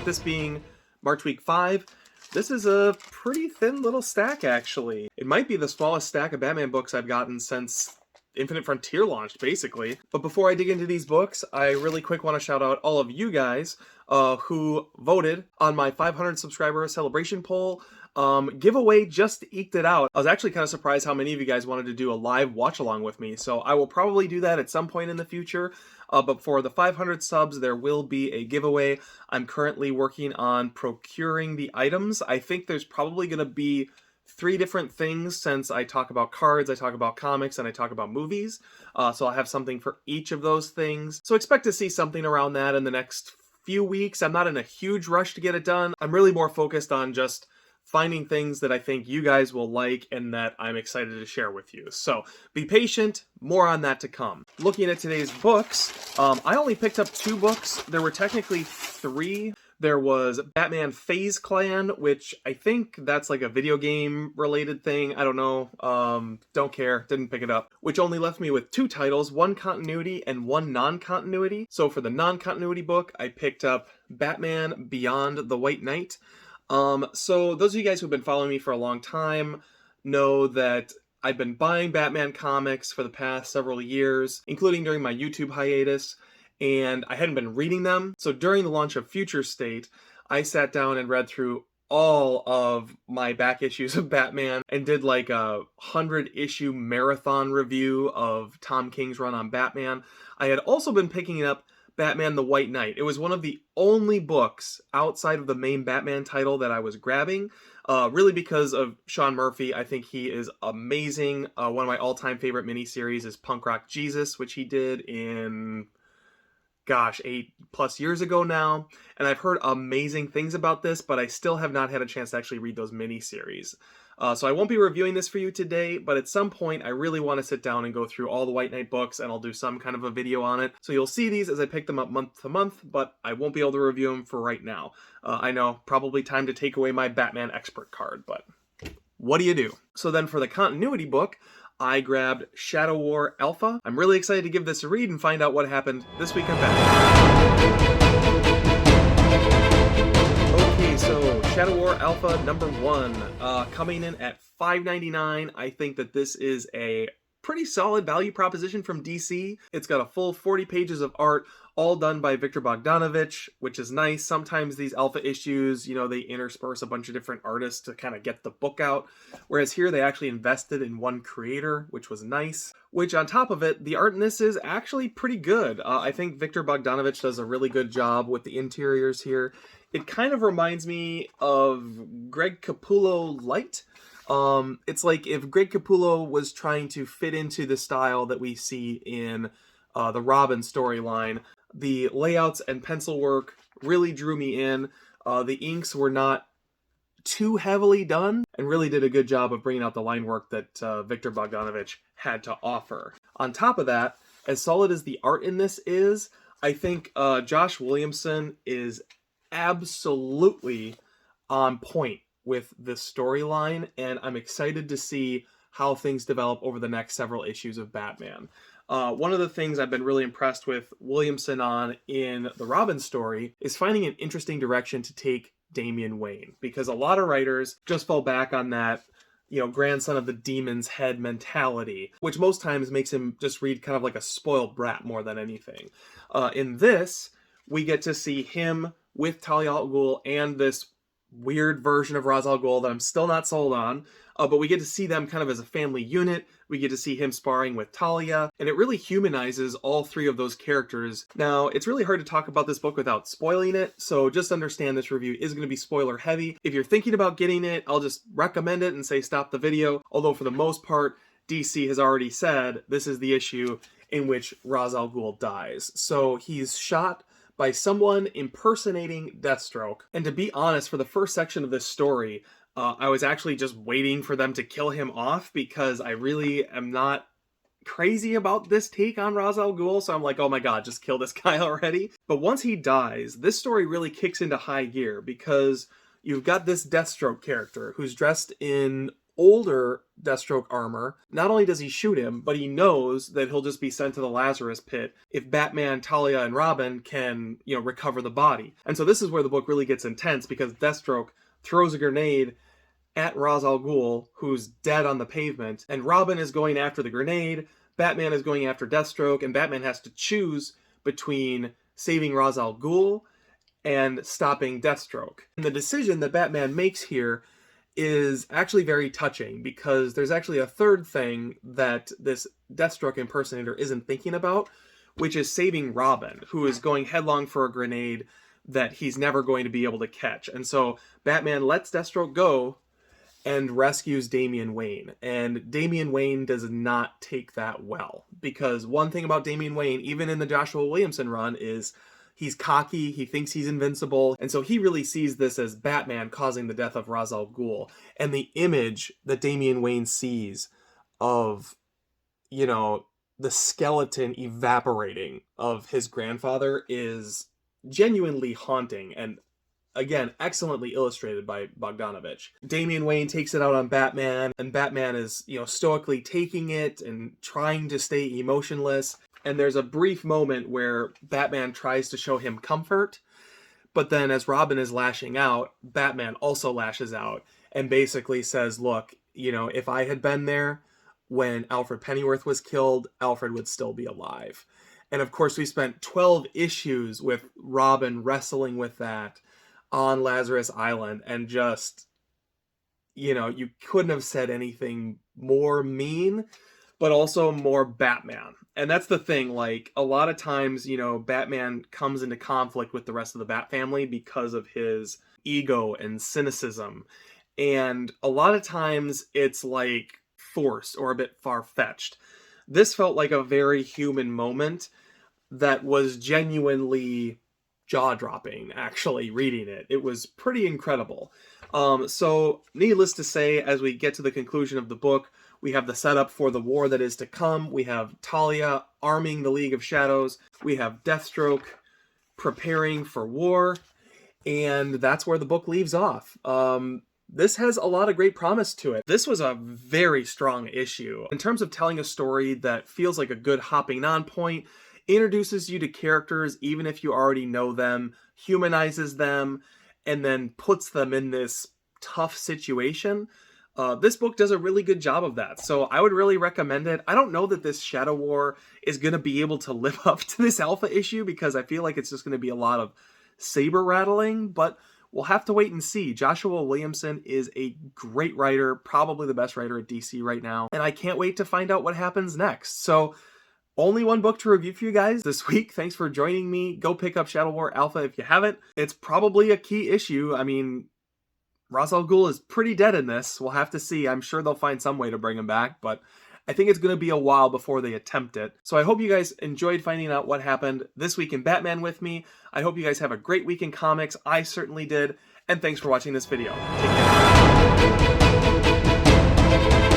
this being March week 5, this is a pretty thin little stack, actually. It might be the smallest stack of Batman books I've gotten since Infinite Frontier launched, basically. But before I dig into these books, I really quick want to shout out all of you guys who voted on my 500 subscriber celebration poll. Giveaway just eked it out. I was actually kind of surprised how many of you guys wanted to do a live watch along with me, so I will probably do that at some point in the future. But for the 500 subs, there will be a giveaway. I'm currently working on procuring the items. I think there's probably going to be 3 different things, since I talk about cards, I talk about comics, and I talk about movies. So I'll have something for each of those things. So expect to see something around that in the next few weeks. I'm not in a huge rush to get it done. I'm really more focused on just finding things that I think you guys will like and that I'm excited to share with you. So be patient, more on that to come. Looking at today's books, I only picked up 2 books. There were technically 3. There was Batman FaZe Clan, which I think that's like a video game related thing. I don't know. Don't care. Didn't pick it up. Which only left me with 2 titles, 1 continuity and 1 non-continuity. So for the non-continuity book, I picked up Batman Beyond the White Knight. So those of you guys who've been following me for a long time know that I've been buying Batman comics for the past several years, including during my YouTube hiatus, and I hadn't been reading them. So during the launch of Future State, I sat down and read through all of my back issues of Batman and did like a 100-issue marathon review of Tom King's run on Batman. I had also been picking up Batman the White Knight. It was one of the only books outside of the main Batman title that I was grabbing, really because of Sean Murphy. I think he is amazing. One of my all-time favorite miniseries is Punk Rock Jesus, which he did in, gosh, 8+ years ago now. And I've heard amazing things about this, but I still have not had a chance to actually read those miniseries. So I won't be reviewing this for you today, but at some point I really want to sit down and go through all the White Knight books, and I'll do some kind of a video on it. So you'll see these as I pick them up month to month, but I won't be able to review them for right now. I know, probably time to take away my Batman expert card, but what do you do? So then for the continuity book, I grabbed Shadow War Alpha. I'm really excited to give this a read and find out what happened this week on Batman. Okay, so Shadow War Alpha number 1, coming in at $5.99. I think that this is a pretty solid value proposition from DC. It's got a full 40 pages of art, all done by Victor Bogdanovich, which is nice. Sometimes these alpha issues, you know, they intersperse a bunch of different artists to kind of get the book out. Whereas here they actually invested in one creator, which was nice. Which on top of it, the art in this is actually pretty good. I think Victor Bogdanovich does a really good job with the interiors here. It kind of reminds me of Greg Capullo light. It's like if Greg Capullo was trying to fit into the style that we see in the Robin storyline. The layouts and pencil work really drew me in. The inks were not too heavily done and really did a good job of bringing out the line work that Victor Bogdanovich had to offer. On top of that, as solid as the art in this is, I think Josh Williamson is absolutely on point with this storyline, and I'm excited to see how things develop over the next several issues of Batman. One of the things I've been really impressed with Williamson on in the Robin story is finding an interesting direction to take Damian Wayne, because a lot of writers just fall back on that, you know, grandson of the demon's head mentality, which most times makes him just read kind of like a spoiled brat more than anything. In this, we get to see him with Talia al Ghul and this weird version of Ra's al Ghul that I'm still not sold on, but we get to see them kind of as a family unit. We get to see him sparring with Talia, and it really humanizes all 3 of those characters. Now, it's really hard to talk about this book without spoiling it, so just understand this review is going to be spoiler heavy. If you're thinking about getting it, I'll just recommend it and say stop the video, although for the most part, DC has already said this is the issue in which Ra's al Ghul dies. So he's shot by someone impersonating Deathstroke. And to be honest, for the first section of this story, I was actually just waiting for them to kill him off, because I really am not crazy about this take on Ra's al Ghul, so I'm like, oh my god, just kill this guy already. But once he dies, this story really kicks into high gear, because you've got this Deathstroke character who's dressed in older Deathstroke armor, not only does he shoot him, but he knows that he'll just be sent to the Lazarus pit if Batman, Talia, and Robin can, recover the body. And so this is where the book really gets intense, because Deathstroke throws a grenade at Ra's al Ghul, who's dead on the pavement, and Robin is going after the grenade, Batman is going after Deathstroke, and Batman has to choose between saving Ra's al Ghul and stopping Deathstroke. And the decision that Batman makes here is actually very touching, because there's actually a third thing that this Deathstroke impersonator isn't thinking about, which is saving Robin, who is going headlong for a grenade that he's never going to be able to catch. And so Batman lets Deathstroke go and rescues Damian Wayne. And Damian Wayne does not take that well, because one thing about Damian Wayne, even in the Joshua Williamson run, is he's cocky, he thinks he's invincible, and so he really sees this as Batman causing the death of Ra's al Ghul. And the image that Damian Wayne sees of, the skeleton evaporating of his grandfather is genuinely haunting, and again, excellently illustrated by Bogdanovich. Damian Wayne takes it out on Batman, and Batman is, stoically taking it and trying to stay emotionless. And there's a brief moment where Batman tries to show him comfort, but then as Robin is lashing out, Batman also lashes out and basically says, look, if I had been there when Alfred Pennyworth was killed, Alfred would still be alive. And of course, we spent 12 issues with Robin wrestling with that on Lazarus Island, and just, you couldn't have said anything more mean, but also more Batman. And that's the thing, like, a lot of times, Batman comes into conflict with the rest of the Bat family because of his ego and cynicism. And a lot of times it's like forced or a bit far-fetched. This felt like a very human moment that was genuinely jaw-dropping, actually, reading it. It was pretty incredible. So, needless to say, as we get to the conclusion of the book, we have the setup for the war that is to come. We have Talia arming the League of Shadows. We have Deathstroke preparing for war. And that's where the book leaves off. This has a lot of great promise to it. This was a very strong issue. In terms of telling a story that feels like a good hopping on point, introduces you to characters even if you already know them, humanizes them, and then puts them in this tough situation. This book does a really good job of that, so I would really recommend it. I don't know that this Shadow War is going to be able to live up to this alpha issue, because I feel like it's just going to be a lot of saber rattling, but we'll have to wait and see. Joshua Williamson is a great writer, probably the best writer at DC right now, and I can't wait to find out what happens next. So, only one book to review for you guys this week. Thanks for joining me. Go pick up Shadow War Alpha if you haven't. It's probably a key issue. I mean, Ra's al Ghul is pretty dead in this. We'll have to see. I'm sure they'll find some way to bring him back, but I think it's going to be a while before they attempt it. So I hope you guys enjoyed finding out what happened this week in Batman with me. I hope you guys have a great week in comics. I certainly did. And thanks for watching this video. Take care.